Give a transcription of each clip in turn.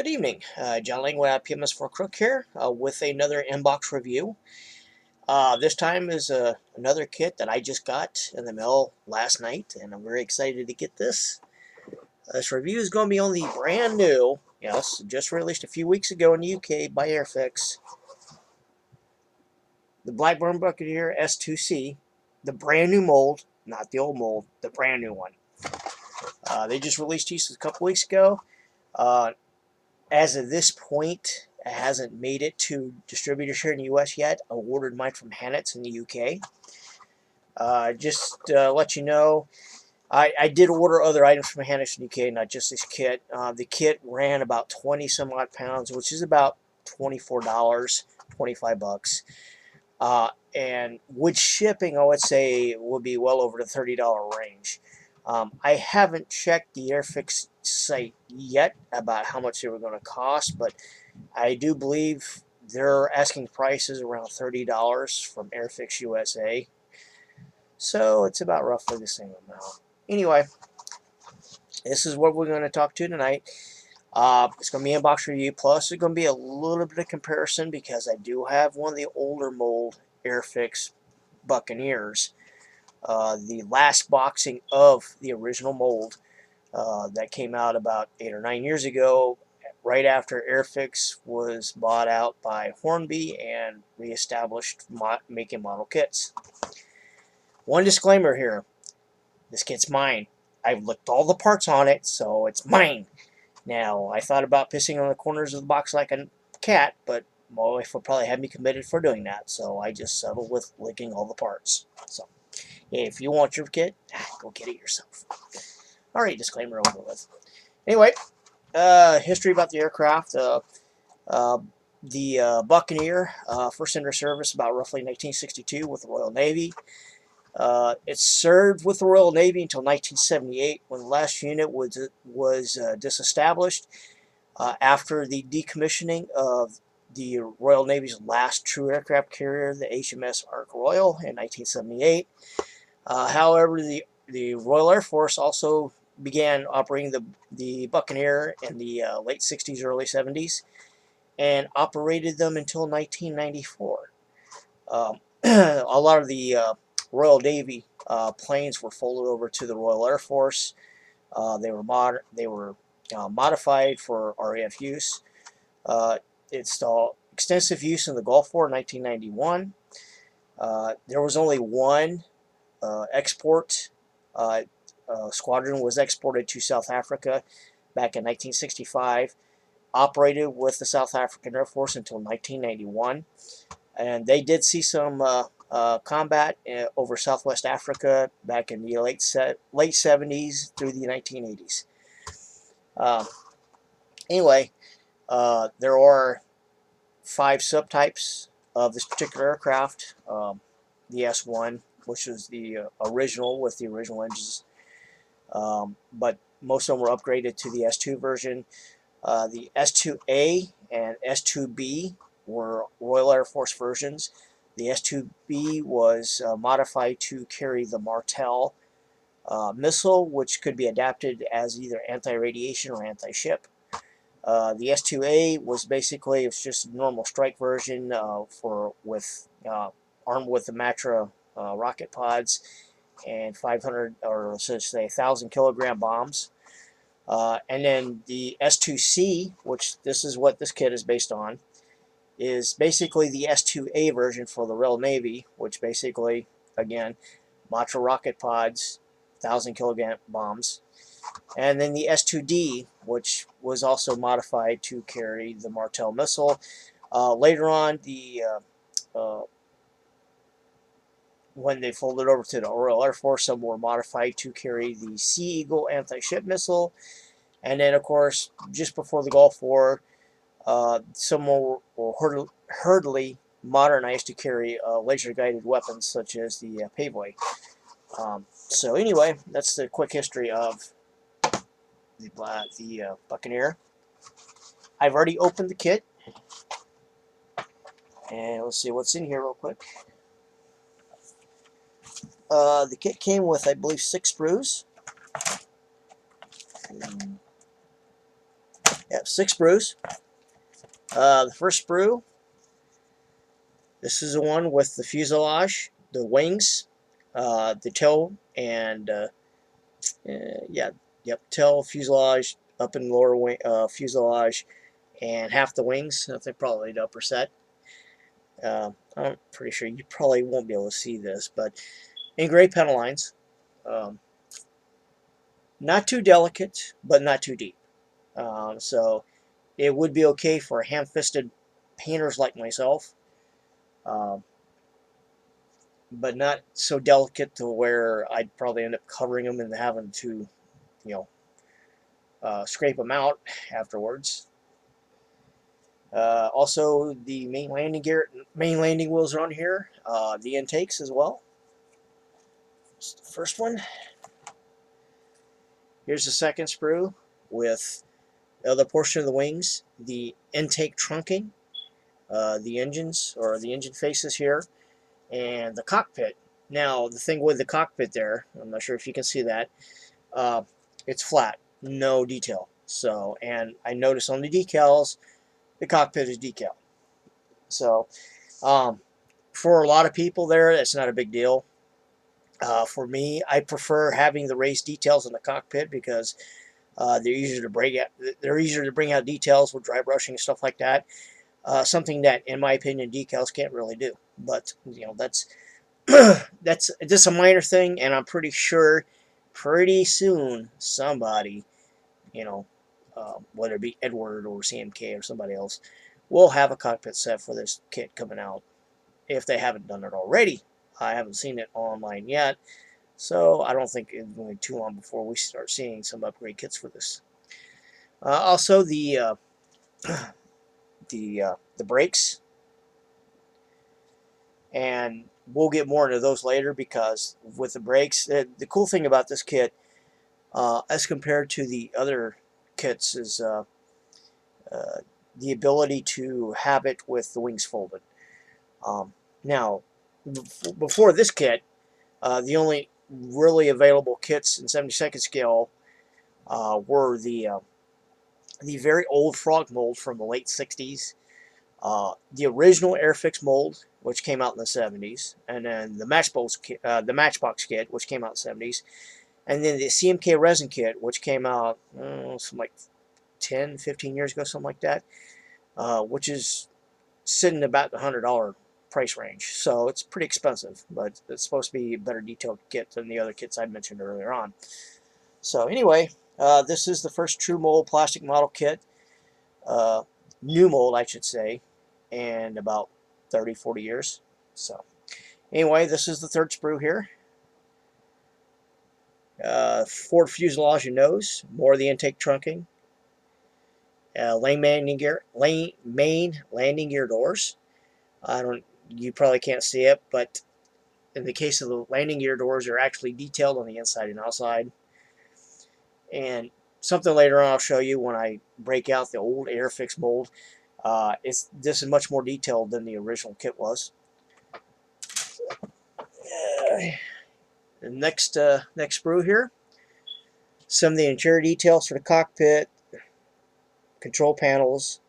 Good evening, John Lanning with IPMS for Crook here with another inbox review. This time is another kit that I just got in the mail last night, and I'm very excited to get this. This review is going to be on the brand new, yes, just released a few weeks ago in the UK by Airfix, the Blackburn Buccaneer S.2C, the brand new mold, not the old mold, the brand new one. They just released these a couple weeks ago. As of this point, it hasn't made it to distributors here in the U.S. yet. I ordered mine from Hannets in the U.K. Just let you know, I did order other items from Hannets in the U.K., not just this kit. The kit ran about 20 some odd pounds, which is about $24, 25 bucks. And with shipping, I would say it would be well over the $30 range. I haven't checked the Airfix site yet about how much they were going to cost, but I do believe they're asking prices around $30 from Airfix USA. So it's about roughly the same amount. Anyway, this is what we're going to talk to tonight. It's going to be an inbox review, plus it's going to be a little bit of comparison because I do have one of the older mold Airfix Buccaneers. The last boxing of the original mold that came out about 8 or 9 years ago, right after Airfix was bought out by Hornby and reestablished making model kits. One disclaimer here, this kit's mine. I've looked all the parts on it, so it's mine. Now, I thought about pissing on the corners of the box like a cat, but my wife would probably have me committed for doing that, so I just settled with licking all the parts. So, if you want your kit, go get it yourself. Alright, disclaimer over with. Anyway, history about the aircraft. The Buccaneer first entered service about roughly 1962 with the Royal Navy. It served with the Royal Navy until 1978 when the last unit was disestablished after the decommissioning of the Royal Navy's last true aircraft carrier, the HMS Ark Royal, in 1978. However, the Royal Air Force also began operating the Buccaneer in the late 60s, early 70s, and operated them until 1994. A lot of the Royal Navy planes were folded over to the Royal Air Force. They were modified for RAF use. It saw extensive use in the Gulf War in 1991. There was only one export. Squadron was exported to South Africa back in 1965. Operated with the South African Air Force until 1991. And they did see some combat over Southwest Africa back in the late 70s through the 1980s. Anyway, there are 5 subtypes of this particular aircraft. The S1, which is the original with the original engines, but most of them were upgraded to the S2 version. The S2A and S2B were Royal Air Force versions. The S2B was modified to carry the Martel missile, which could be adapted as either anti-radiation or anti-ship. The S2A was basically, it's just a normal strike version armed with the Matra rocket pods and 500, or let's say 1,000 kilogram bombs. And then the S2C, which this is what this kit is based on, is basically the S2A version for the Royal Navy, which basically, again, Matra rocket pods, 1,000 kilogram bombs. And then the S2D, which was also modified to carry the Martel missile. Later on, when they folded over to the Royal Air Force, some were modified to carry the Sea Eagle anti-ship missile. And then, of course, just before the Gulf War, some were hurriedly modernized to carry laser-guided weapons such as the Pavoy. So anyway, that's the quick history of the Buccaneer. I've already opened the kit, and let's see what's in here real quick. The kit came with, I believe, 6 sprues. Yep, 6 sprues. The first sprue, this is the one with the fuselage, the wings, the tail, and yeah, yep, tail, fuselage, up and lower wing, fuselage, and half the wings. I think probably the upper set. I'm pretty sure you probably won't be able to see this, but in gray panel lines. Not too delicate, but not too deep. So it would be okay for ham-fisted painters like myself, um, but not so delicate to where I'd probably end up covering them and having to, you know, scrape them out afterwards. Also, the main landing wheels are on here. The intakes as well. This is the first one. Here's the second sprue with the other portion of the wings, the intake trunking, the engines or the engine faces here, and the cockpit. Now, the thing with the cockpit there, I'm not sure if you can see that, it's flat, no detail. So, and I noticed on the decals, the cockpit is decal. So, for a lot of people there, that's not a big deal. For me, I prefer having the raised details in the cockpit because they're easier to bring out. They're easier to bring out details with dry brushing and stuff like that. Something that, in my opinion, decals can't really do. But you know, that's that's just a minor thing, and I'm pretty sure pretty soon somebody, you know, whether it be Edward or CMK or somebody else, will have a cockpit set for this kit coming out if they haven't done it already. I haven't seen it online yet, so I don't think it's going to be too long before we start seeing some upgrade kits for this. Also, the brakes, and we'll get more into those later because with the brakes, the cool thing about this kit, as compared to the other kits, is the ability to have it with the wings folded. Now, before this kit, the only really available kits in 72nd scale were the very old frog mold from the late 60s, the original Airfix mold, which came out in the 70s, and then the Matchbox kit, which came out in the 70s, and then the CMK resin kit, which came out some like 10, 15 years ago, something like that, which is sitting about the $100 price range. So it's pretty expensive, but it's supposed to be a better detailed kit than the other kits I mentioned earlier on. So anyway, this is the first true mold plastic model kit, new mold I should say, in about 30, 40 years. So anyway, this is the third sprue here. Forward fuselage and nose, more of the intake trunking. Main landing gear doors. You probably can't see it, but in the case of the landing gear doors, they're actually detailed on the inside and outside. And something later on I'll show you when I break out the old Airfix mold. This is much more detailed than the original kit was. The next sprue here, some of the interior details for the cockpit, control panels,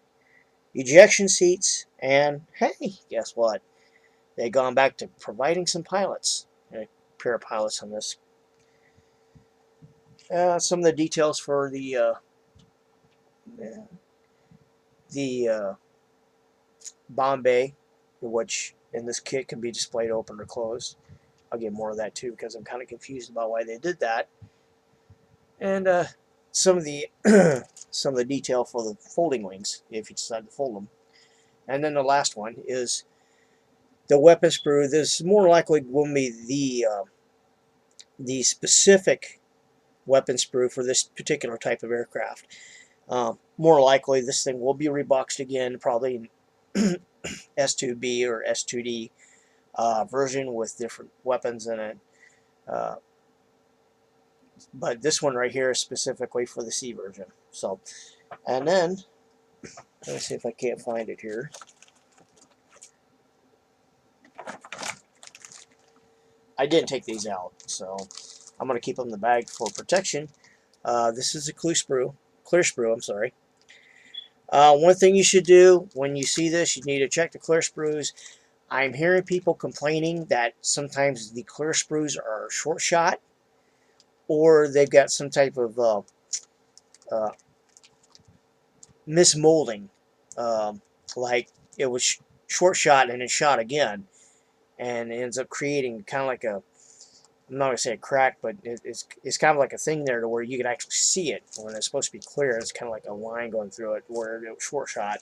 ejection seats, and hey, guess what? They've gone back to providing some pilots, a pair of pilots on this. Some of the details for the bomb bay, which in this kit can be displayed open or closed. I'll get more of that too because I'm kind of confused about why they did that. And some of the some of the detail for the folding wings if you decide to fold them. And then the last one is the weapon sprue. This more likely will be the specific weapon sprue for this particular type of aircraft. More likely, this thing will be reboxed again, probably in S2B or S2D version with different weapons in it. But this one right here is specifically for the C version. So, and then, let me see if I can't find it here. I didn't take these out, so I'm going to keep them in the bag for protection. This is a clear sprue, I'm sorry. One thing you should do when you see this, you need to check the clear sprues. I'm hearing people complaining that sometimes the clear sprues are short shot, or they've got some type of uh, mismolding, like it was short shot and then shot again, and it ends up creating kind of like a, I'm not gonna say a crack, but it's kind of like a thing there to where you can actually see it when it's supposed to be clear. It's kind of like a line going through it where it was short shot.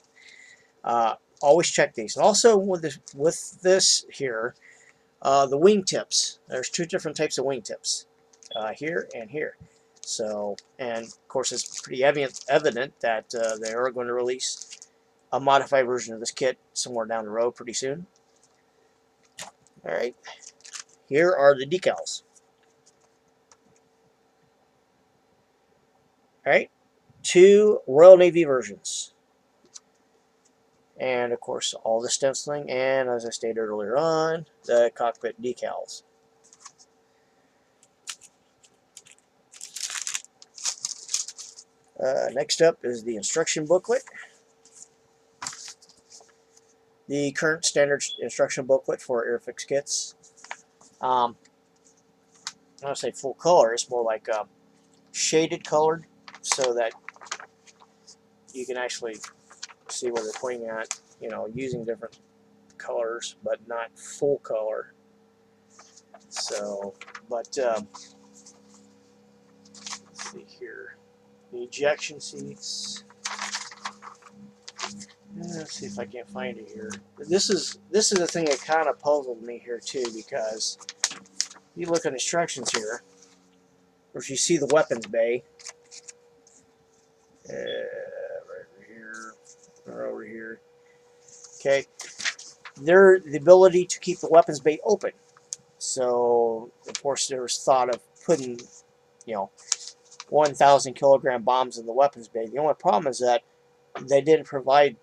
Always check these. And also with this here, the wing tips. There's two different types of wing tips, here and here. So, and of course, it's pretty evident that they are going to release a modified version of this kit somewhere down the road pretty soon. All right, here are the decals. All right, two Royal Navy versions. And of course, all the stenciling, and as I stated earlier on, the cockpit decals. Next up is the instruction booklet. The current standard instruction booklet for Airfix kits. I don't say full color, it's more like shaded colored so that you can actually see where they're pointing at, you know, using different colors, but not full color. So, but let's see here. The ejection seats. Let's see if I can't find it here. This is the thing that kind of puzzled me here too, because you look at instructions here, or if you see the weapons bay, right over here, or over here. Okay, they're the ability to keep the weapons bay open. So of course there was thought of putting, you know, 1,000 kilogram bombs in the weapons bay. The only problem is that they didn't provide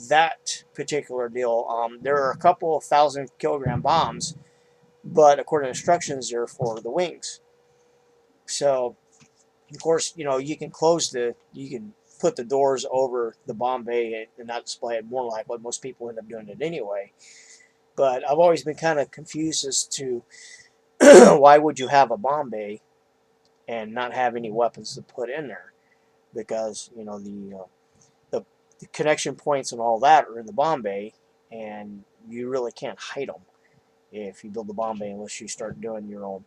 that particular deal. There are a couple of 1,000 kilogram bombs, but according to instructions, they're for the wings. So, of course, you know, you can you can put the doors over the bomb bay and not display it, more like what most people end up doing it anyway. But I've always been kind of confused as to why would you have a bomb bay and not have any weapons to put in there? Because, you know, the connection points and all that are in the bomb bay, and you really can't hide them if you build the bomb bay unless you start doing your own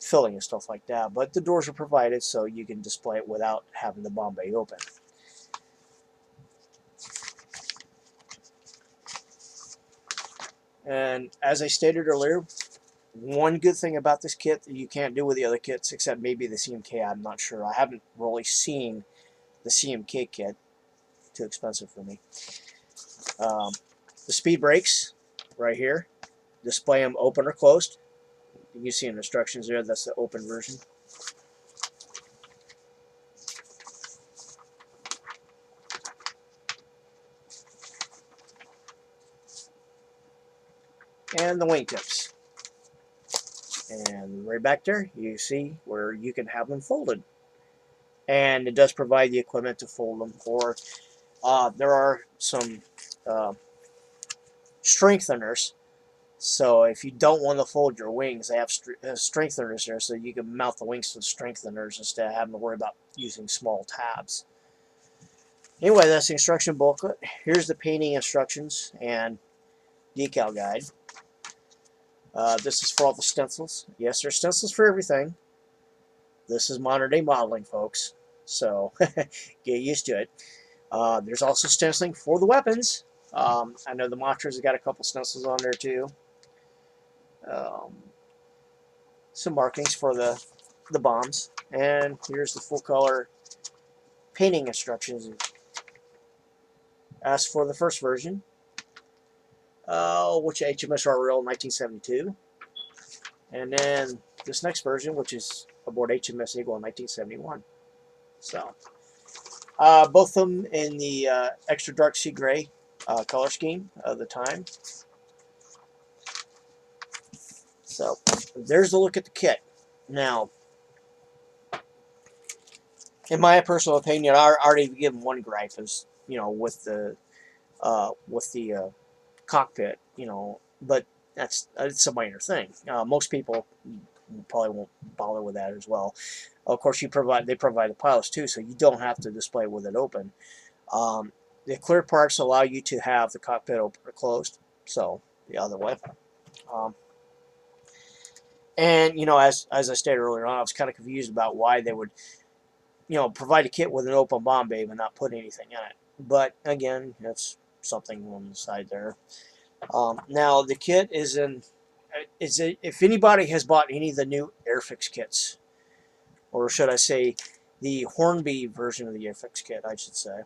filling and stuff like that. But the doors are provided so you can display it without having the bomb bay open. And as I stated earlier, one good thing about this kit that you can't do with the other kits, except maybe the CMK, I'm not sure. I haven't really seen the CMK kit. Too expensive for me. The speed brakes, right here, display them open or closed. You see in instructions there, that's the open version. And the wingtips. And right back there, you see where you can have them folded. And it does provide the equipment to fold them. Or there are some strengtheners. So if you don't want to fold your wings, they have strengtheners there, so you can mount the wings to the strengtheners instead of having to worry about using small tabs. Anyway, that's the instruction booklet. Here's the painting instructions and decal guide. This is for all the stencils. Yes, there's stencils for everything. This is modern day modeling, folks. So get used to it. There's also stenciling for the weapons. I know the Matras have got a couple stencils on there too. Some markings for the bombs. And here's the full color painting instructions. As for the first version, which HMS Royal 1972. And then this next version, which is aboard HMS Eagle in 1971. So, both of them in the extra dark sea gray color scheme of the time. So, there's a look at the kit. Now, in my personal opinion, I already give them one gripe is, with the cockpit, but it's a minor thing. Most people probably won't bother with that as well. Of course, they provide the pilots too, so you don't have to display with it open. Um, the clear parts allow you to have the cockpit open or closed, so the other way. Um, and as I stated earlier on, I was kind of confused about why they would provide a kit with an open bomb bay but not put anything in it. But again, that's something on the side there. Now the kit is in. If anybody has bought any of the new Airfix kits, or should I say, the Hornby version of the Airfix kit, I should say,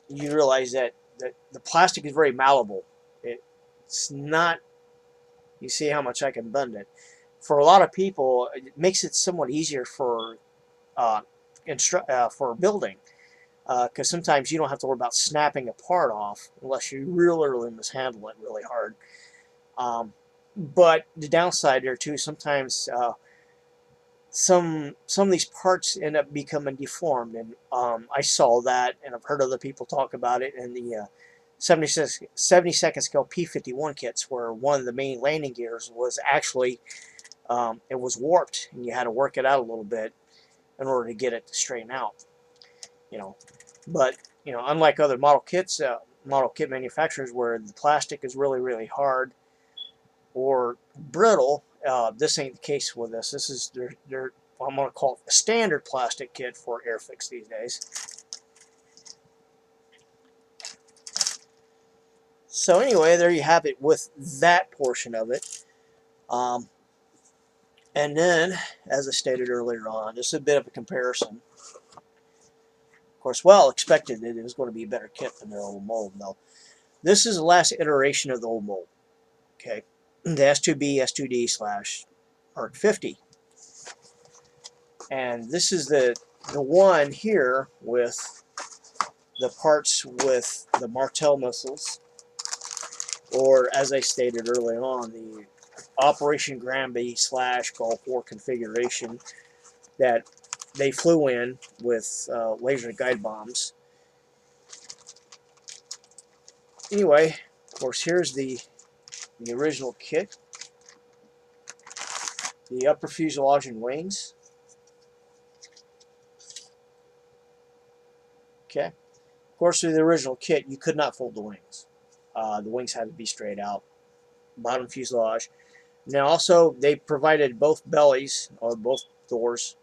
you realize that the plastic is very malleable. It's not. You see how much I can bend it. For a lot of people, it makes it somewhat easier uh, for building, because sometimes you don't have to worry about snapping a part off unless you really mishandle it really hard. But the downside there too, sometimes some of these parts end up becoming deformed, and I saw that, and I've heard other people talk about it in the 72nd scale P51 kits, where one of the main landing gears was actually it was warped, and you had to work it out a little bit in order to get it to straighten out. You know, but unlike other model kit manufacturers where the plastic is really hard or brittle, this ain't the case with this. This is their I'm going to call it a standard plastic kit for Airfix these days. So anyway, there you have it with that portion of it. And then, as I stated earlier on, just a bit of a comparison. Of course, well expected it is going to be a better kit than their old mold. Now, this is the last iteration of the old mold. Okay, the S2B, S2D / ARC 50. And this is the one here with the parts with the Martel missiles, or as I stated earlier on, the Operation Granby / Gulf War configuration that they flew in with laser guide bombs. Anyway, of course, here's the original kit. The upper fuselage and wings. Okay. Of course, with the original kit, you could not fold the wings. The wings had to be straight out. Bottom fuselage. Now, also, they provided both bellies, or both doors,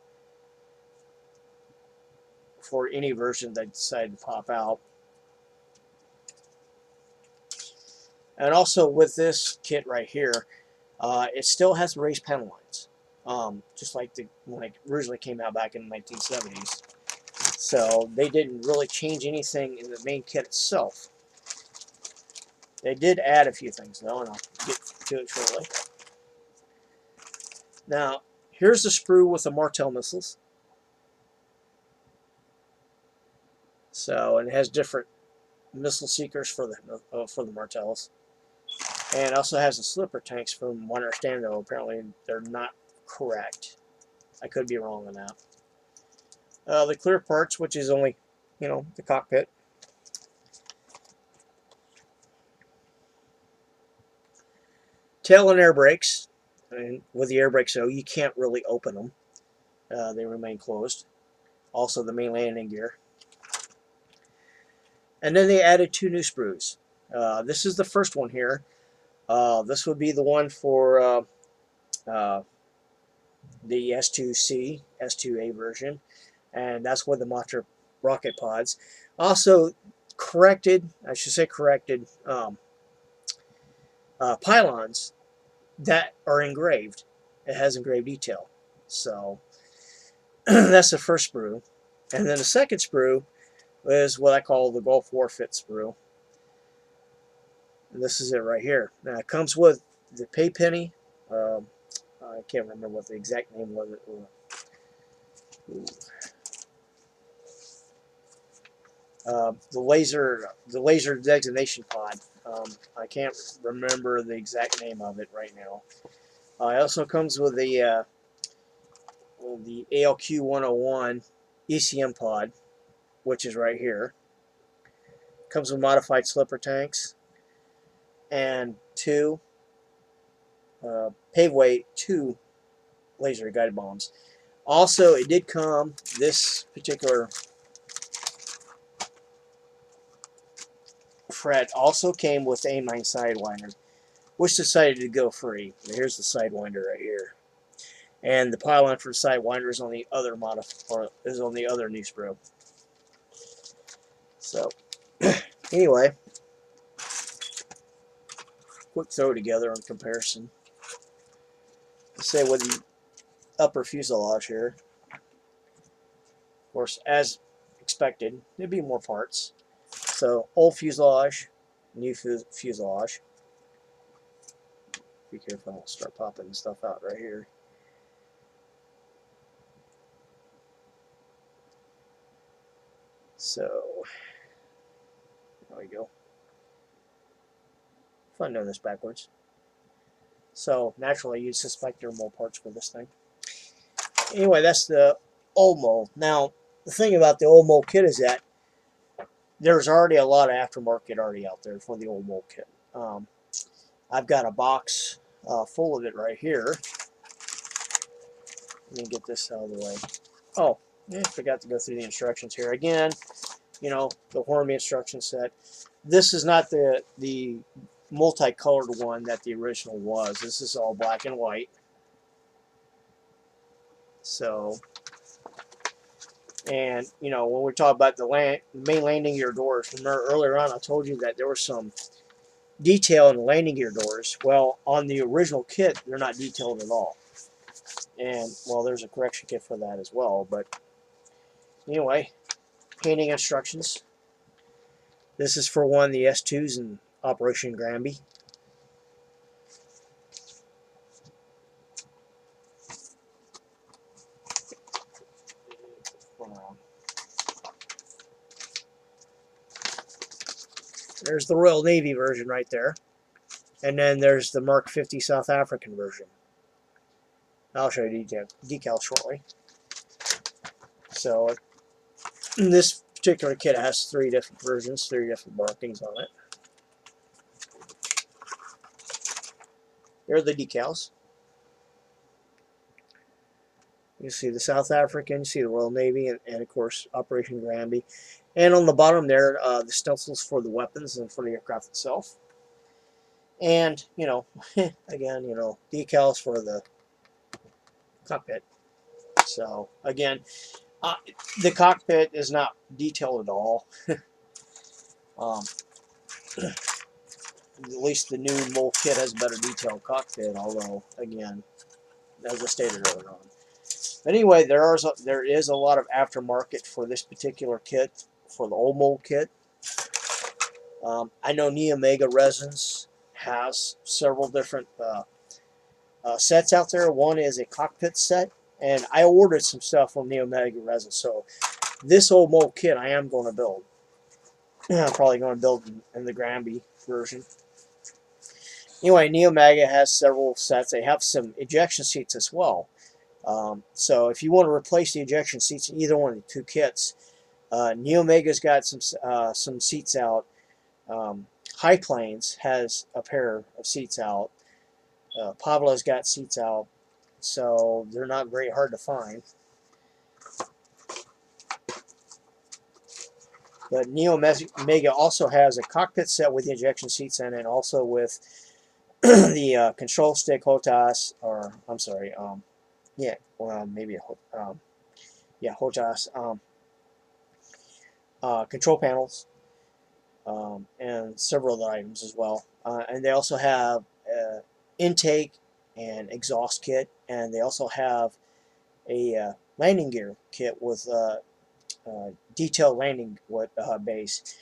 for any version that decided to pop out. And also, with this kit right here, it still has the raised panel lines, just like when it originally came out back in the 1970s. So they didn't really change anything in the main kit itself. They did add a few things though, and I'll get to it shortly. Now, here's the sprue with the Martel missiles. So, and it has different missile seekers for the Martels, and also has the slipper tanks. From what I understand, though, apparently they're not correct. I could be wrong on that. The clear parts, which is only, the cockpit. Tail and air brakes. And with the air brakes, though, you can't really open them. They remain closed. Also, the main landing gear. And then they added 2 new sprues. This is the first one here. This would be the one for the S.2C, S.2A version. And that's with the Matra rocket pods. Also, I should say corrected, pylons that are engraved. It has engraved detail. So that's the first sprue. And then the second sprue is what I call the Gulf War fit sprue. And this is it right here. Now it comes with the pay penny. I can't remember what the exact name was. The laser designation pod. I can't remember the exact name of it right now. It also comes with the ALQ 101 ECM pod, which is right here. Comes with modified slipper tanks and two pave-weight 2 laser guided bombs. Also, it did come, this particular fret also came with aim-9 sidewinder, which decided to go free. Here's the sidewinder right here, and the pylon for the sidewinder is on the other new sprue. So, anyway, quick throw together in comparison. Let's say with the upper fuselage here, of course, as expected, there'd be more parts. So, old fuselage, new fuselage. Be careful, I'll start popping stuff out right here. So, there we go. Fun doing this backwards. So, naturally, you'd suspect there are more parts for this thing. Anyway, that's the old mold. Now, the thing about the old mold kit is that there's already a lot of aftermarket already out there for the old mold kit. I've got a box full of it right here. Let me get this out of the way. Oh, I forgot to go through the instructions here. Again, you know, the Hornby instruction set. This is not the multicolored one that the original was. This is all black and white. So, and you know, when we talk about the main landing gear doors, remember earlier on I told you that there was some detail in the landing gear doors. Well, on the original kit, they're not detailed at all. And, well, there's a correction kit for that as well. But, anyway, painting instructions. This is for one of the S2s in Operation Granby. There's the Royal Navy version right there. And then there's the Mark 50 South African version. I'll show you decals shortly. So, this particular kit has 3 different versions, 3 different markings on it. There are the decals. You see the South African, you see the Royal Navy, and of course Operation Granby. And on the bottom there, the stencils for the weapons and for the aircraft itself. And, you know, again, you know, decals for the cockpit. So, again, the cockpit is not detailed at all. At least the new mold kit has a better detailed cockpit, although, again, as I stated earlier on. But anyway, there is a lot of aftermarket for this particular kit, for the old mold kit. I know Neo-Mega Resins has several different sets out there. One is a cockpit set, and I ordered some stuff from Neo-Mega Resins. So this old mold kit I am going to build. I'm probably going to build in the Granby version. Anyway, Neo-Mega has several sets. They have some ejection seats as well. So if you want to replace the ejection seats in either one of the 2 kits, Neo-Mega's got some seats out. High Plains has a pair of seats out. Pablo's got seats out, so they're not very hard to find. But Neo-Mega also has a cockpit set with the ejection seats in it, also with the control stick HOTAS, or I'm sorry, yeah, well, maybe yeah, HOTAS, control panels, and several other items as well. And they also have intake and exhaust kit, and they also have a landing gear kit with detailed landing base.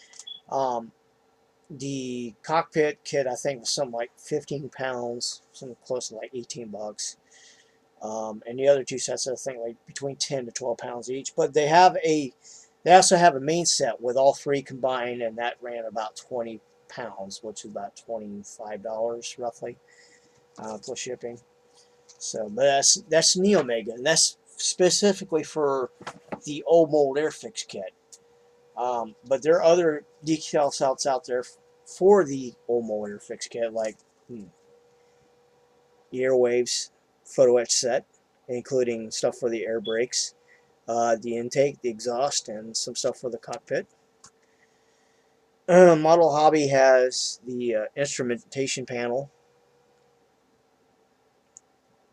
The cockpit kit, I think, was something like 15 pounds, something close to like 18 bucks. And the other 2 sets, I think, like between 10 to 12 pounds each. But they also have a main set with all 3 combined, and that ran about 20 pounds, which is about $25 roughly, plus shipping. So, but that's Neo-Mega, and that's specifically for the old mold Airfix kit. But there are other decal sets out there for the old mold Airfix kit, like the Airwaves photo etch set, including stuff for the air brakes, the intake, the exhaust, and some stuff for the cockpit. Model Hobby has the instrumentation panel,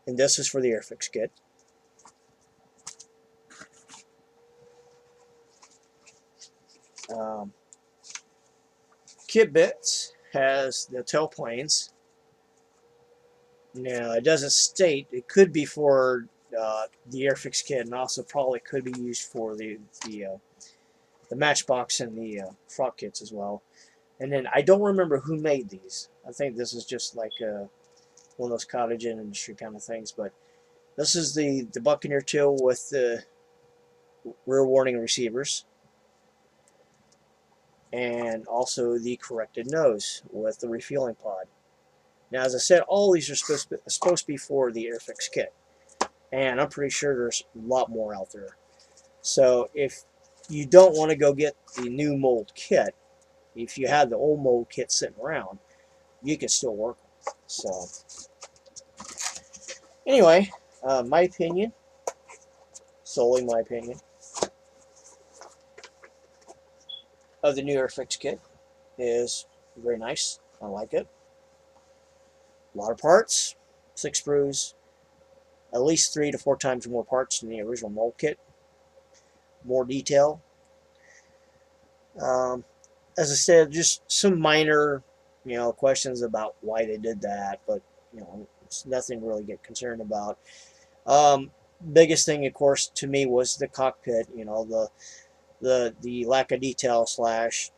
and this is for the Airfix kit. Um, Kit Bits has the tailplanes. Now, it doesn't state. It could be for the Airfix kit, and also probably could be used for the Matchbox and the frog kits as well. And then I don't remember who made these. I think this is just like one of those cottage industry kind of things. But this is the Buccaneer 2 with the rear warning receivers, and also the corrected nose with the refueling pod. Now, as I said, all these are supposed to be for the Airfix kit, and I'm pretty sure there's a lot more out there. So if you don't want to go get the new mold kit, if you have the old mold kit sitting around, you can still work them. So anyway, my opinion, solely my opinion, of the new Airfix kit is very nice. I like it. A lot of parts, 6 sprues, at least 3 to 4 times more parts than the original mold kit. More detail. As I said, just some minor, questions about why they did that, but it's nothing to really get concerned about. Biggest thing, of course, to me was the cockpit. The lack of detail slash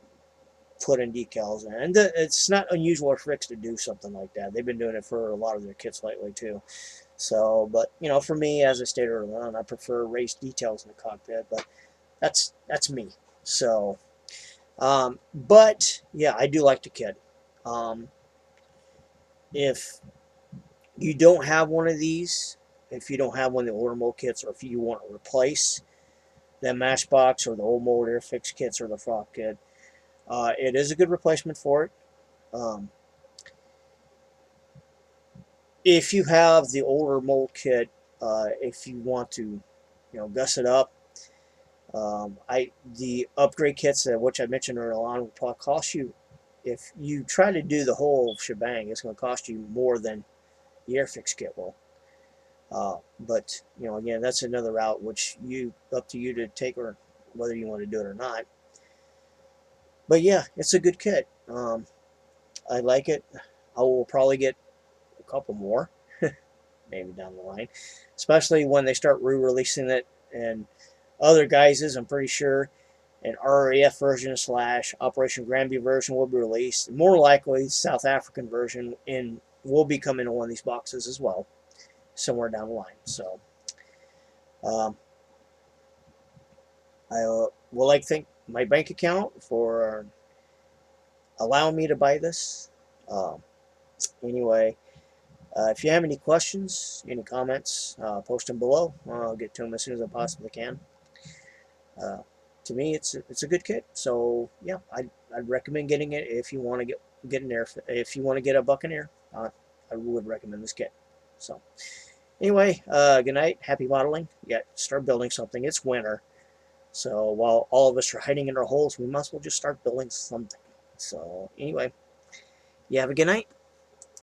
put in decals, and it's not unusual for Fricks to do something like that. They've been doing it for a lot of their kits lately too. So, but for me, as I stated earlier on, I prefer raised details in the cockpit, but that's me. So, but yeah, I do like the kit. If you don't have one of these, if you don't have one of the older mold kits, or if you want to replace that Matchbox or the old mold Airfix kits or the frog kit, it is a good replacement for it. If you have the older mold kit, if you want to, guss it up, the upgrade kits, which I mentioned earlier on, will probably cost you. If you try to do the whole shebang, it's going to cost you more than the Airfix kit will. But again, that's another route which up to you to take, or whether you want to do it or not. But yeah, it's a good kit. I like it. I will probably get a couple more, maybe down the line, especially when they start re-releasing it and other guises. I'm pretty sure an RAF version slash Operation Granby version will be released. More likely, South African version will be coming in one of these boxes as well, somewhere down the line. So, I would like to thank my bank account for allowing me to buy this. Anyway, if you have any questions, any comments, post them below. I'll get to them as soon as I possibly can. To me, it's a good kit. So yeah, I'd recommend getting it if you want to get an if you want to get a Buccaneer. I would recommend this kit. So anyway, good night. Happy modeling. Yeah, start building something. It's winter, so while all of us are hiding in our holes, we must as well just start building something. So anyway, you have a good night.